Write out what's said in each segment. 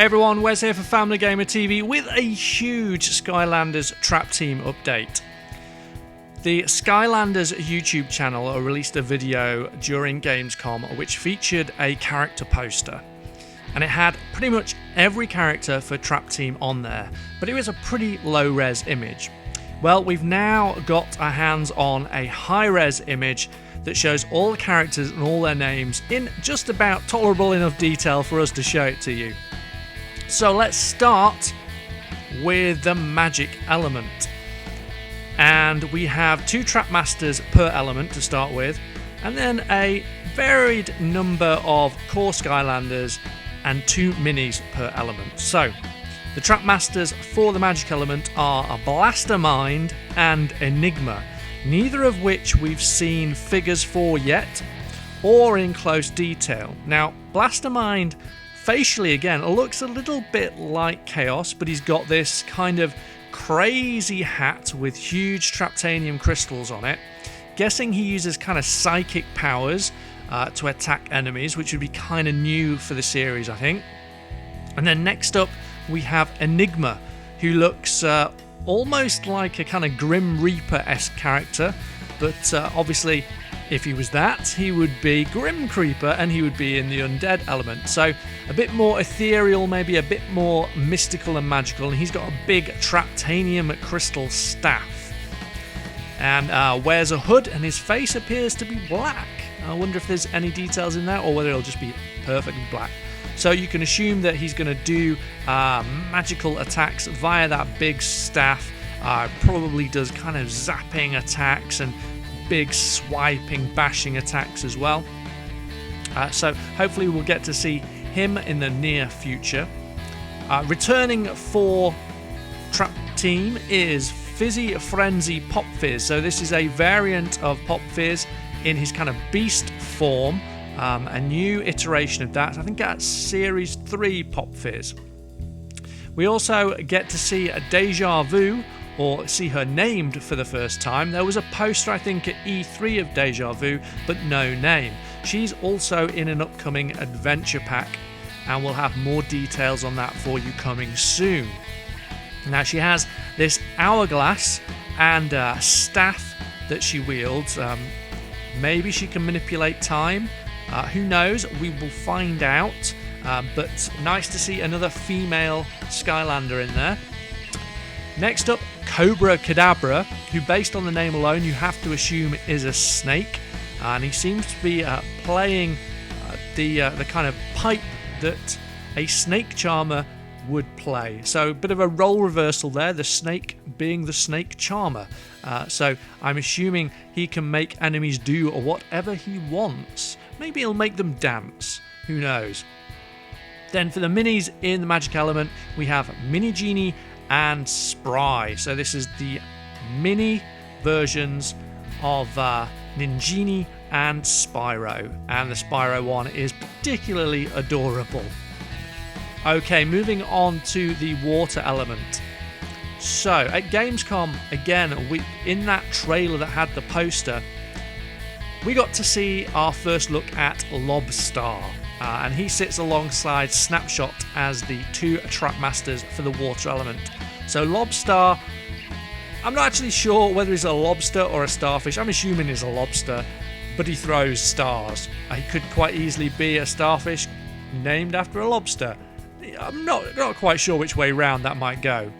Hey everyone, Wes here for Family Gamer TV with a huge Skylanders Trap Team update. The Skylanders YouTube channel released a video during Gamescom which featured a character poster. And it had pretty much every character for Trap Team on there, but it was a pretty low-res image. Well, we've now got our hands on a high-res image that shows all the characters and all their names in just about tolerable enough detail for us to show it to you. So let's start with the magic element. And we have 2 Trap Masters per element to start with, and then a varied number of Core Skylanders and 2 minis per element. So the Trap Masters for the magic element are a Blastermind and Enigma, neither of which we've seen figures for yet or in close detail. Now, Blastermind facially, again, looks a little bit like Chaos, but he's got this kind of crazy hat with huge Traptanium crystals on it. Guessing he uses kind of psychic powers to attack enemies, which would be kind of new for the series, I think. And then next up, we have Enigma, who looks almost like a kind of Grim Reaper-esque character, but obviously, if he was that, he would be Grim Creeper and he would be in the Undead element. So a bit more ethereal, maybe a bit more mystical and magical, and he's got a big Traptanium crystal staff. And wears a hood and his face appears to be black. I wonder if there's any details in there or whether it'll just be perfectly black. So you can assume that he's going to do magical attacks via that big staff. Probably does kind of zapping attacks and big swiping, bashing attacks as well. So hopefully we'll get to see him in the near future. Returning for Trap Team is Fizzy Frenzy Pop Fizz. So this is a variant of Pop Fizz in his kind of beast form. A new iteration of that. I think that's Series 3 Pop Fizz. We also get to see a Deja Vu, or see her named for the first time. There was a poster, I think, at E3 of Deja Vu, but no name. She's also in an upcoming adventure pack, and we'll have more details on that for you coming soon. Now, she has this hourglass and staff that she wields. Maybe she can manipulate time. Who knows? We will find out. But nice to see another female Skylander in there. Next up, Cobra Cadabra, who, based on the name alone, you have to assume is a snake, and he seems to be playing the kind of pipe that a snake charmer would play. So a bit of a role reversal there, the snake being the snake charmer. So I'm assuming he can make enemies do whatever he wants. Maybe he'll make them dance. Who knows? Then for the minis in the magic element, we have Mini-Jini and Spry. So this is the mini versions of Mini-Jini and Spyro, and the Spyro one is particularly adorable. Okay, moving on to the water element. So at Gamescom, again, in that trailer that had the poster, we got to see our first look at Lobstar. And he sits alongside Snapshot as the 2 Trap Masters for the water element. So Lobstar, I'm not actually sure whether he's a lobster or a starfish. I'm assuming he's a lobster, but he throws stars. He could quite easily be a starfish named after a lobster. I'm not quite sure which way round that might go.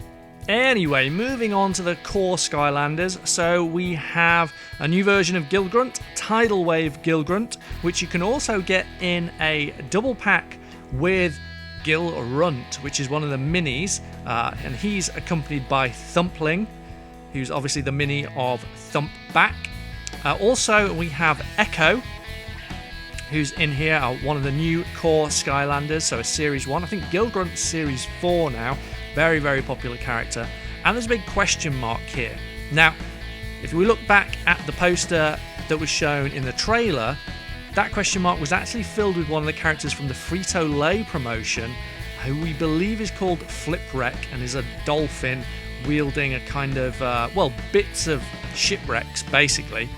Anyway, moving on to the Core Skylanders. So we have a new version of Gill Grunt, Tidal Wave Gill Grunt, which you can also get in a double pack with Gill Runt, which is one of the minis, and he's accompanied by Thumpling, who's obviously the mini of Thumpback. Also, we have Echo, who's in here, one of the new Core Skylanders, so a Series 1. I think Gill Grunt's Series 4 now. Very, very popular character. And there's a big question mark here. Now, if we look back at the poster that was shown in the trailer, that question mark was actually filled with one of the characters from the Frito Lay promotion, who we believe is called Flipwreck and is a dolphin wielding a kind of, bits of shipwrecks, basically.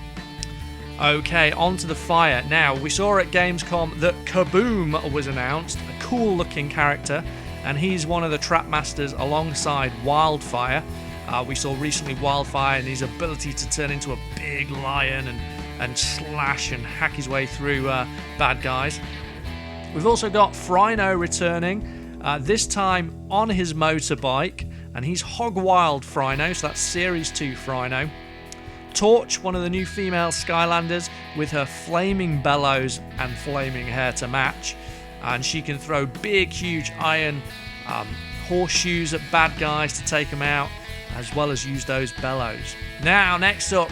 Okay, on to the fire. Now, we saw at Gamescom that Kaboom was announced, a cool looking character, and he's one of the trap masters alongside Wildfire. We saw recently Wildfire and his ability to turn into a big lion and slash and hack his way through bad guys. We've also got Fryno returning, this time on his motorbike, and he's Hog Wild Fryno, so that's Series 2 Fryno. Torch, one of the new female Skylanders, with her flaming bellows and flaming hair to match, and she can throw big, huge iron horseshoes at bad guys to take them out, as well as use those bellows. Now, next up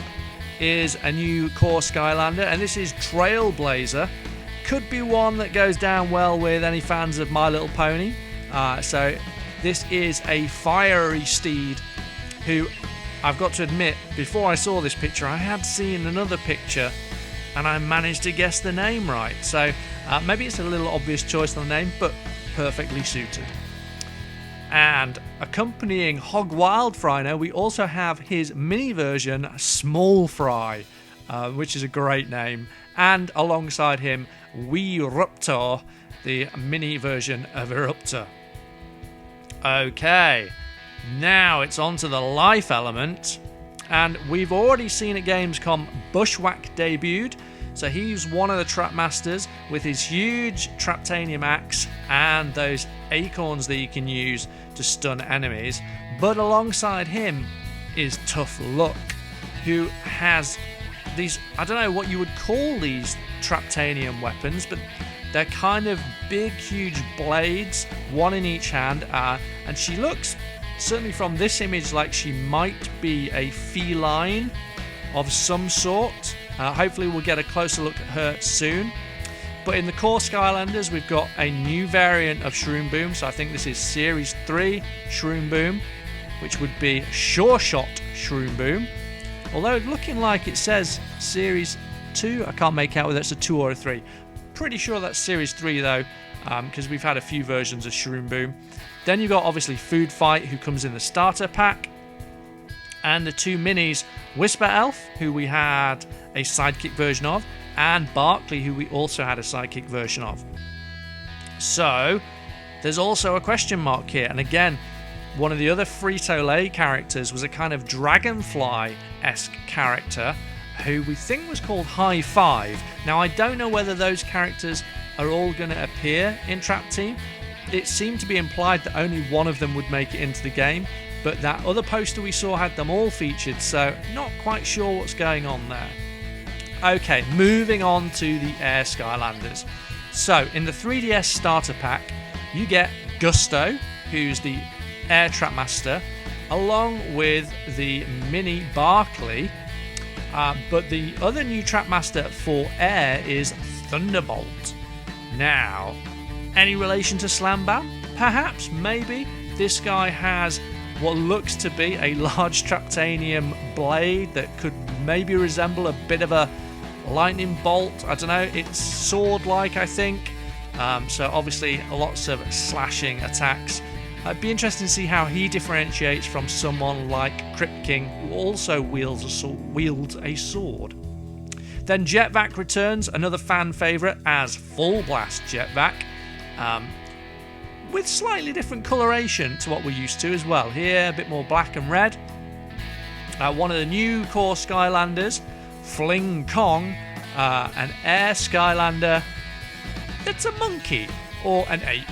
is a new Core Skylander, and this is Trailblazer. Could be one that goes down well with any fans of My Little Pony. So this is a fiery steed who, I've got to admit, before I saw this picture, I had seen another picture and I managed to guess the name right. So maybe it's a little obvious choice on the name, but perfectly suited. And accompanying Hog Wild Fryno, we also have his mini version, Small Fry, which is a great name. And alongside him, Weeruptor, the mini version of Weeruptor. Okay. Now it's on to the life element, and we've already seen at Gamescom Bushwhack debuted, so he's one of the trap masters with his huge Traptanium axe and those acorns that you can use to stun enemies. But alongside him is Tough Luck, who has these, I don't know what you would call these Traptanium weapons, but they're kind of big, huge blades, one in each hand, and she looks, certainly from this image, like she might be a feline of some sort. Hopefully we'll get a closer look at her soon. But in the Core Skylanders, we've got a new variant of Shroomboom, so I think this is Series 3 Shroomboom, which would be Sure Shot Shroomboom. Although looking like it says Series 2, I can't make out whether it's a 2 or a 3. Pretty sure that's Series 3 though, because we've had a few versions of Shroomboom. Then you've got obviously Food Fight, who comes in the starter pack, and the two minis, Whisper Elf, who we had a sidekick version of, and Barkley, who we also had a sidekick version of. So there's also a question mark here, and again, one of the other Frito Lay characters was a kind of Dragonfly-esque character who we think was called High Five. Now, I don't know whether those characters are all going to appear in Trap Team. It seemed to be implied that only one of them would make it into the game, but that other poster we saw had them all featured, so not quite sure what's going on there. Okay, moving on to the Air Skylanders. So, in the 3DS starter pack, you get Gusto, who's the Air Trap Master, along with the mini Barkley. But the other new Trap Master for Air is Thunderbolt. Now, any relation to Slam Bam? Perhaps, maybe. This guy has what looks to be a large Traptanium blade that could maybe resemble a bit of a lightning bolt. I don't know, it's sword-like, I think. So obviously lots of slashing attacks. It'd be interesting to see how he differentiates from someone like Crypt King, who also wields a sword. Then Jetvac returns, another fan favourite, as Full Blast Jetvac, with slightly different coloration to what we're used to as well. Here, a bit more black and red. One of the new Core Skylanders, Fling Kong, an Air Skylander that's a monkey or an ape.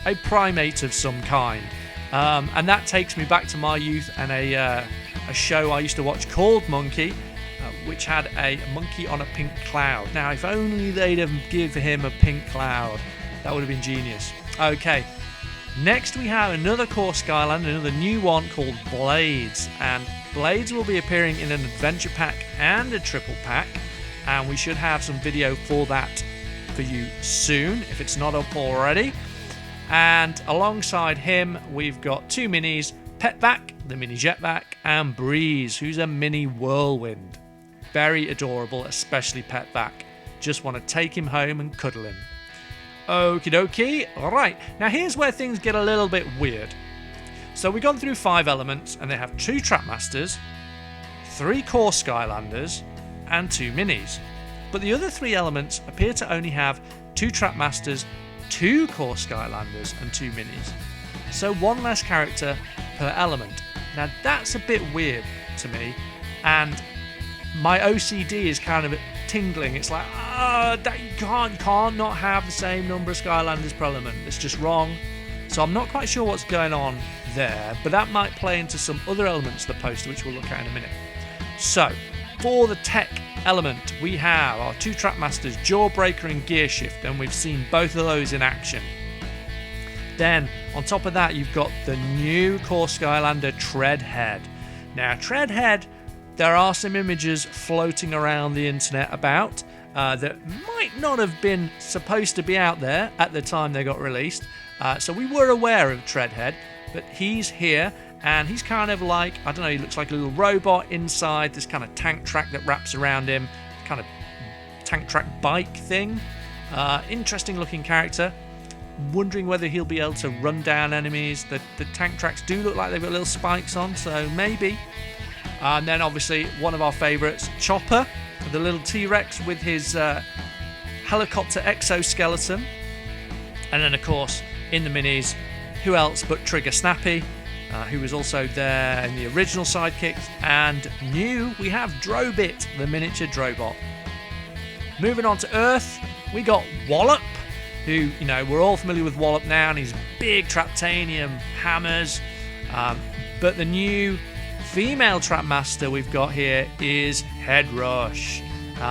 A primate of some kind. And that takes me back to my youth and a show I used to watch called Monkey, which had a monkey on a pink cloud. Now, if only they'd have given him a pink cloud, that would have been genius. Okay, next we have another Core Skyland, another new one called Blades. And Blades will be appearing in an adventure pack and a triple pack, and we should have some video for that for you soon, if it's not up already. And alongside him, we've got two minis, Petvac, the mini Jetvac, and Breeze, who's a mini Whirlwind. Very adorable, especially Petvac. Just want to take him home and cuddle him. Okie dokie. Alright, now here's where things get a little bit weird. So we've gone through 5 elements, and they have 2 Trap Masters, 3 Core Skylanders, and 2 minis. But the other 3 elements appear to only have 2 Trap Masters 2 Core Skylanders and 2 minis. So 1 less character per element. Now that's a bit weird to me, and my OCD is kind of tingling. It's like, that you can't not have the same number of Skylanders per element. It's just wrong. So I'm not quite sure what's going on there, but that might play into some other elements of the poster, which we'll look at in a minute. So, for the tech element, we have our 2 Trapmasters, Jawbreaker and Gear Shift, and we've seen both of those in action. Then, on top of that, you've got the new Core Skylander Treadhead. Now, Treadhead, there are some images floating around the internet about that might not have been supposed to be out there at the time they got released. So we were aware of Treadhead, but he's here, and he's kind of like, I don't know, he looks like a little robot inside this kind of tank track that wraps around him, kind of tank track bike thing. Interesting looking character. Wondering whether he'll be able to run down enemies. The tank tracks do look like they've got little spikes on, so maybe. And then obviously one of our favourites, Chopper, the little T-Rex with his helicopter exoskeleton. And then of course, in the minis, who else but Trigger Snappy, who was also there in the original sidekicks. And new, we have Drobit, the miniature Drobot. Moving on to Earth, we got Wallop, who, you know, we're all familiar with Wallop now, and his big Traptanium hammers. But the new female Trapmaster we've got here is Headrush,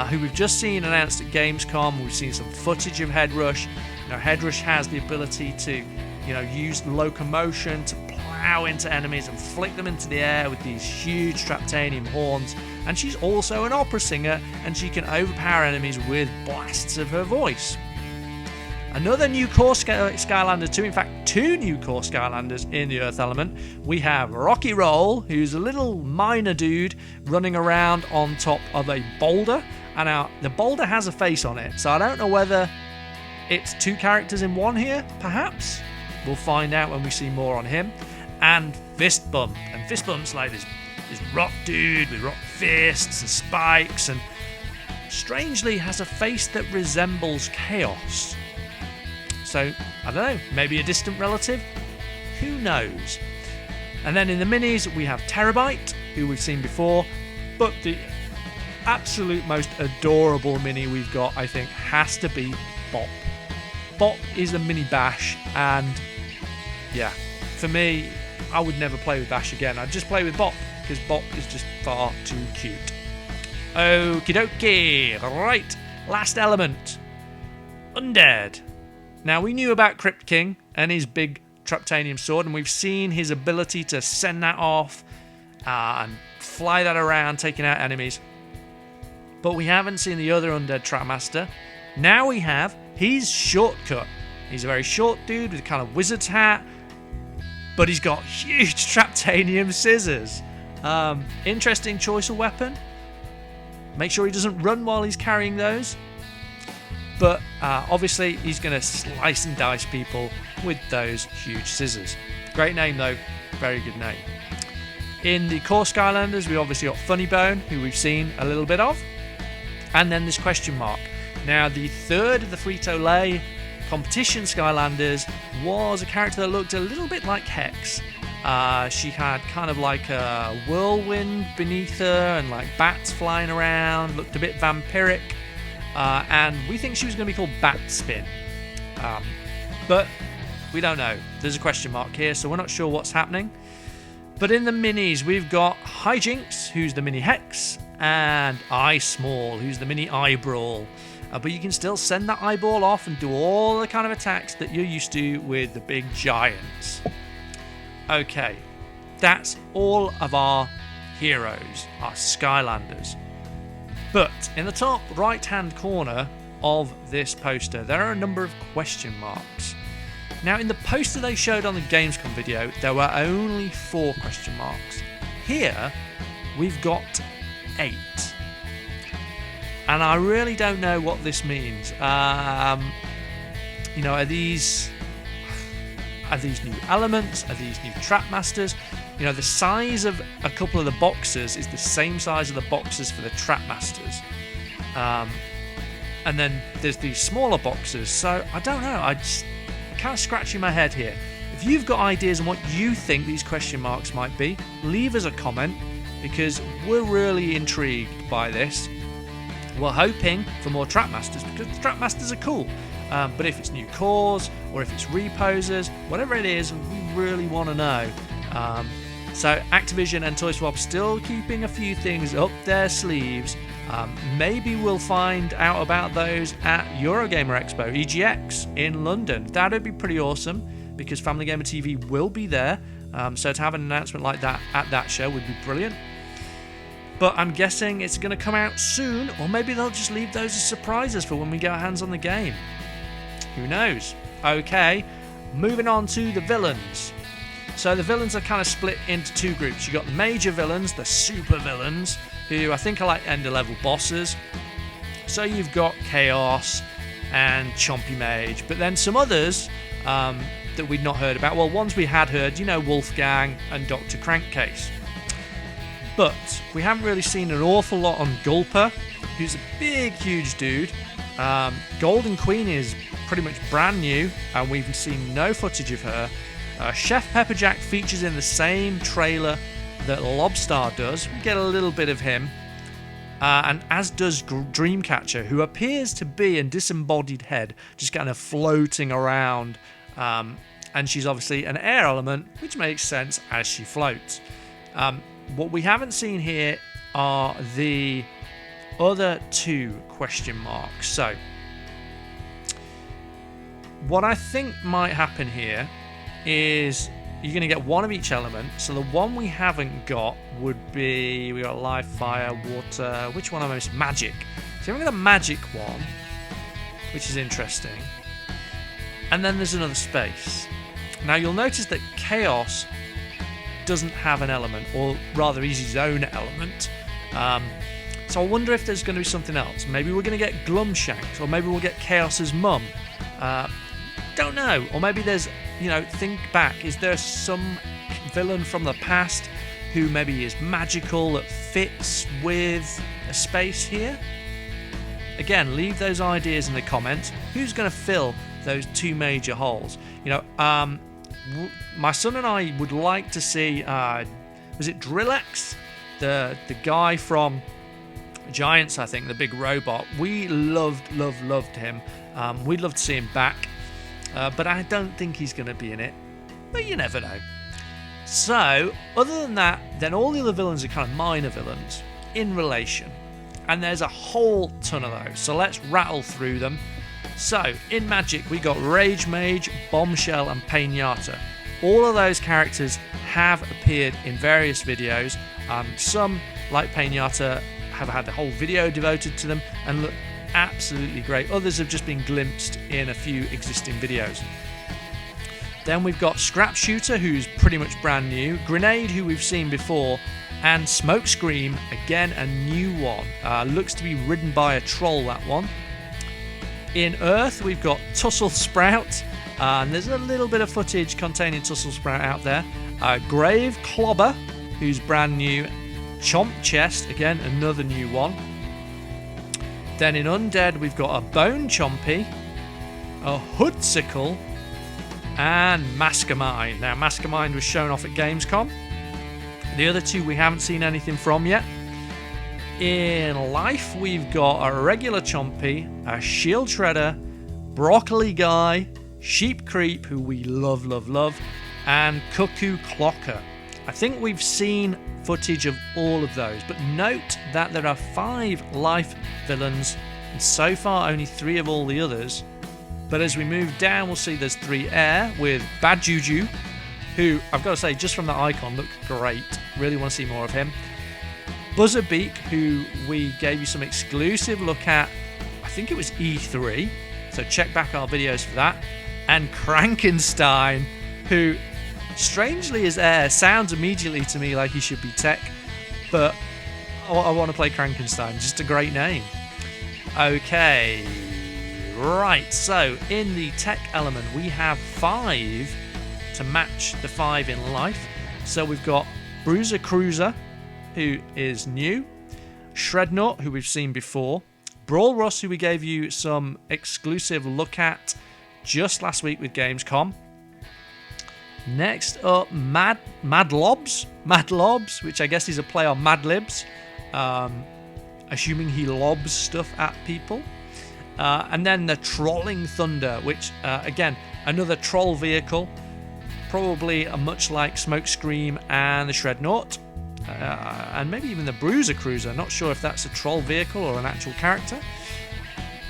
who we've just seen announced at Gamescom. We've seen some footage of Headrush. You know, Headrush has the ability to, you know, use locomotion to plow into enemies and flick them into the air with these huge Traptanium horns. And she's also an opera singer, and she can overpower enemies with blasts of her voice. Another new Core Skylander 2, in fact 2 new Core Skylanders in the Earth element. We have Rocky Roll, who's a little miner dude running around on top of a boulder. And now the boulder has a face on it, so I don't know whether it's 2 characters in one here, perhaps. We'll find out when we see more on him. And Fist Bump. And Fist Bump's like this rock dude with rock fists and spikes, and strangely has a face that resembles Chaos. So, I don't know, maybe a distant relative? Who knows? And then in the minis, we have Terabyte, who we've seen before, but the absolute most adorable mini we've got, I think, has to be Bop. Bop is the mini Bash, and yeah, for me, I would never play with Bash again. I'd just play with Bop, because Bop is just far too cute. Okie dokie, right, last element, Undead. Now, we knew about Crypt King and his big Traptanium sword, and we've seen his ability to send that off and fly that around, taking out enemies. But we haven't seen the other Undead Trapmaster. Now we have his shortcut. He's a very short dude with a kind of wizard's hat, but he's got huge Traptanium scissors. Interesting choice of weapon. Make sure he doesn't run while he's carrying those. But obviously he's going to slice and dice people with those huge scissors. Great name though, very good name. In the Core Skylanders, we obviously got Funny Bone, who we've seen a little bit of. And then this question mark. Now, the third of the Frito Lay competition Skylanders was a character that looked a little bit like Hex. She had kind of like a whirlwind beneath her and like bats flying around, looked a bit vampiric. And we think she was going to be called Batspin. But we don't know. There's a question mark here, so we're not sure what's happening. But in the minis, we've got Hijinks, who's the mini Hex, and Eye Small, who's the mini Eyebrawl. But you can still send that eyeball off and do all the kind of attacks that you're used to with the big giants. Okay, that's all of our heroes, our Skylanders. But in the top right-hand corner of this poster, there are a number of question marks. Now, in the poster they showed on the Gamescom video, there were only 4 question marks. Here, we've got 8. And I really don't know what this means. You know, are these new elements? Are these new Trapmasters? You know, the size of a couple of the boxes is the same size of the boxes for the Trapmasters. And then there's these smaller boxes. So I don't know. I'm kind of scratching my head here. If you've got ideas on what you think these question marks might be, leave us a comment, because we're really intrigued by this. We're hoping for more Trapmasters, because the Trapmasters are cool. But if it's new cores, or if it's reposers, whatever it is, we really want to know. So Activision and Toy Swap still keeping a few things up their sleeves. Maybe we'll find out about those at Eurogamer Expo, EGX, in London. That would be pretty awesome, because Family Gamer TV will be there. So to have an announcement like that at that show would be brilliant. But I'm guessing it's going to come out soon, or maybe they'll just leave those as surprises for when we get our hands on the game. Who knows? Okay, moving on to the villains. So the villains are kind of split into two groups. You've got the major villains, the super villains, who I think are like ender level bosses. So you've got Chaos and Chompy Mage, but then some others that we'd not heard about. Well, ones we had heard, you know, Wolfgang and Dr. Crankcase. But we haven't really seen an awful lot on Gulper, who's a big, huge dude. Golden Queen is pretty much brand new, and we've seen no footage of her. Chef Pepperjack features in the same trailer that Lobstar does. We get a little bit of him. And as does Dreamcatcher, who appears to be a disembodied head, just kind of floating around. And she's obviously an air element, which makes sense as she floats. What we haven't seen here are the other two question marks. So, what I think might happen here is you're going to get one of each element. So the one we haven't got would be, we got life, fire, water. Which one am I most? Magic. So we've got a magic one, which is interesting. And then there's another space. Now you'll notice that Chaos doesn't have an element, or rather he's his own element. So I wonder if there's going to be something else. Maybe we're going to get Glumshanks, or maybe we'll get Chaos's mum. Don't know. Or maybe there's, you know, think back. Is there some villain from the past who maybe is magical that fits with a space here? Again, leave those ideas in the comments. Who's going to fill those two major holes? You know, my son and I would like to see, was it Drillex? The guy from Giants, I think, the big robot. We loved him. We'd love to see him back. But I don't think he's going to be in it. But you never know. So, other than that, then all the other villains are kind of minor villains in relation. And there's a whole ton of those. So let's rattle through them. So, in Magic, we got Rage Mage, Bombshell, and Painata. All of those characters have appeared in various videos. Some, like Painata, have had a whole video devoted to them and look absolutely great. Others have just been glimpsed in a few existing videos. Then we've got Scrap Shooter, who's pretty much brand new, Grenade, who we've seen before, and Smokescream, again a new one. Looks to be ridden by a troll, that one. In Earth, we've got Tussle Sprout, and there's a little bit of footage containing Tussle Sprout out there. Grave Clobber, who's brand new. Chomp Chest, again another new one. Then in Undead, we've got a Bone Chompy, a Hoodsicle, and Mastermind. Now, Mastermind was shown off at Gamescom. The other two we haven't seen anything from yet. In Life, we've got a regular Chompy, a Shield Shredder, Broccoli Guy, Sheep Creep, who we love, and Cuckoo Clocker. I think we've seen footage of all of those, but note that there are 5 life villains, and so far only 3 of all the others. But as we move down, we'll see there's 3 air with Bad Juju, who I've got to say, just from the icon, looked great. Really want to see more of him. Buzzerbeak, who we gave you some exclusive look at, I think it was E3, so check back our videos for that. And Krankenstein, who strangely is air, sounds immediately to me like he should be tech, but I want to play Krankenstein, just a great name. Okay, right, so in the tech element we have 5 to match the 5 in life. So we've got Bruiser Cruiser, who is new, Shrednut, who we've seen before, Brawl Russ, who we gave you some exclusive look at just last week with Gamescom. Next up, Mad Lobs, which I guess is a play on Mad Libs, assuming he lobs stuff at people. And then the Trolling Thunder, which, again, another troll vehicle, probably much like Smokescream and the Shrednaut, and maybe even the Bruiser Cruiser. Not sure if that's a troll vehicle or an actual character.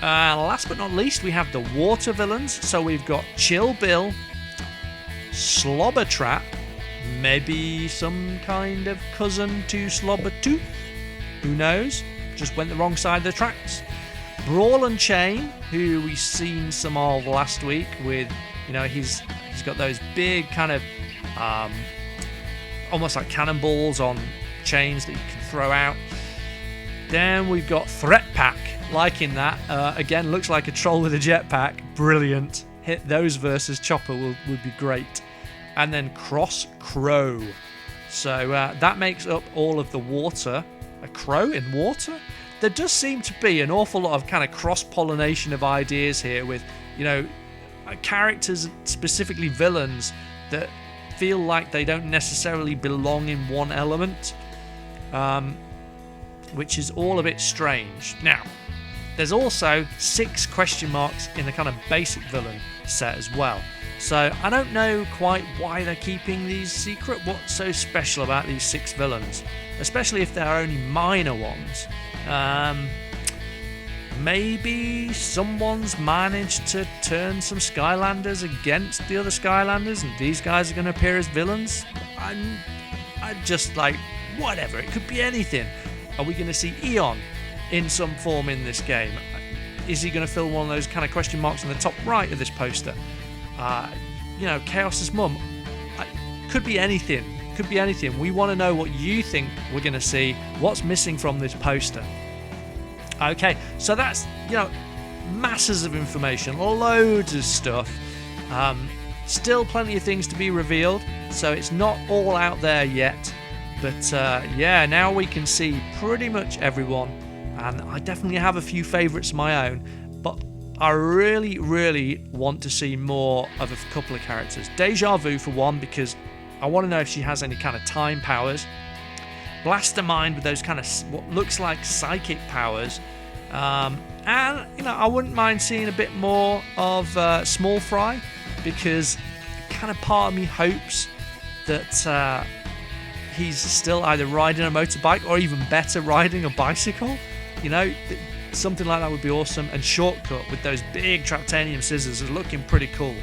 Last but not least, we have the Water Villains. So we've got Chill Bill, Slobber Trap, maybe some kind of cousin to Slobber Tooth. Who knows? Just went the wrong side of the tracks. Brawl and Chain, who we've seen some of last week with, you know, he's got those big kind of almost like cannonballs on chains that you can throw out. Then we've got Threat Pack, liking that. Again, looks like a troll with a jetpack. Brilliant. Hit those versus Chopper would be great. And then Cross Crow. So that makes up all of the water. A crow in water? There does seem to be an awful lot of kind of cross-pollination of ideas here with, you know, characters, specifically villains, that feel like they don't necessarily belong in one element, which is all a bit strange. Now, there's also 6 question marks in the kind of basic villain set as well. So I don't know quite why they're keeping these secret. What's so special about these 6 villains? Especially if they're only minor ones. Maybe someone's managed to turn some Skylanders against the other Skylanders and these guys are going to appear as villains. I'm just like, whatever, it could be anything. Are we going to see Eon in some form in this game? Is he going to fill one of those kind of question marks in the top right of this poster? You know, Chaos's mum. Could be anything. Could be anything. We want to know what you think we're going to see. What's missing from this poster? Okay, so that's, you know, masses of information, loads of stuff. Still plenty of things to be revealed, so it's not all out there yet. But yeah, now we can see pretty much everyone, and I definitely have a few favourites of my own, but I really, really want to see more of a couple of characters. Deja Vu for one, because I want to know if she has any kind of time powers. Blastermind with those kind of what looks like psychic powers. And, you know, I wouldn't mind seeing a bit more of Small Fry, because kind of part of me hopes that he's still either riding a motorbike or even better, riding a bicycle. You know, something like that would be awesome. And Shortcut with those big Traptanium scissors is looking pretty cool.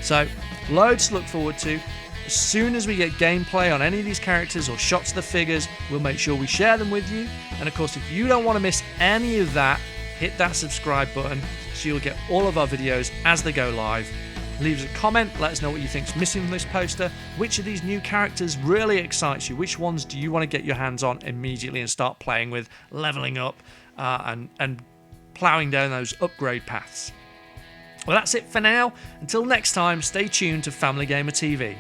So, loads to look forward to. As soon as we get gameplay on any of these characters or shots of the figures, we'll make sure we share them with you. And of course, if you don't want to miss any of that, hit that subscribe button so you'll get all of our videos as they go live. Leave us a comment, let us know what you think's missing from this poster. Which of these new characters really excites you? Which ones do you want to get your hands on immediately and start playing with, leveling up, and ploughing down those upgrade paths? Well, that's it for now. Until next time, stay tuned to Family Gamer TV.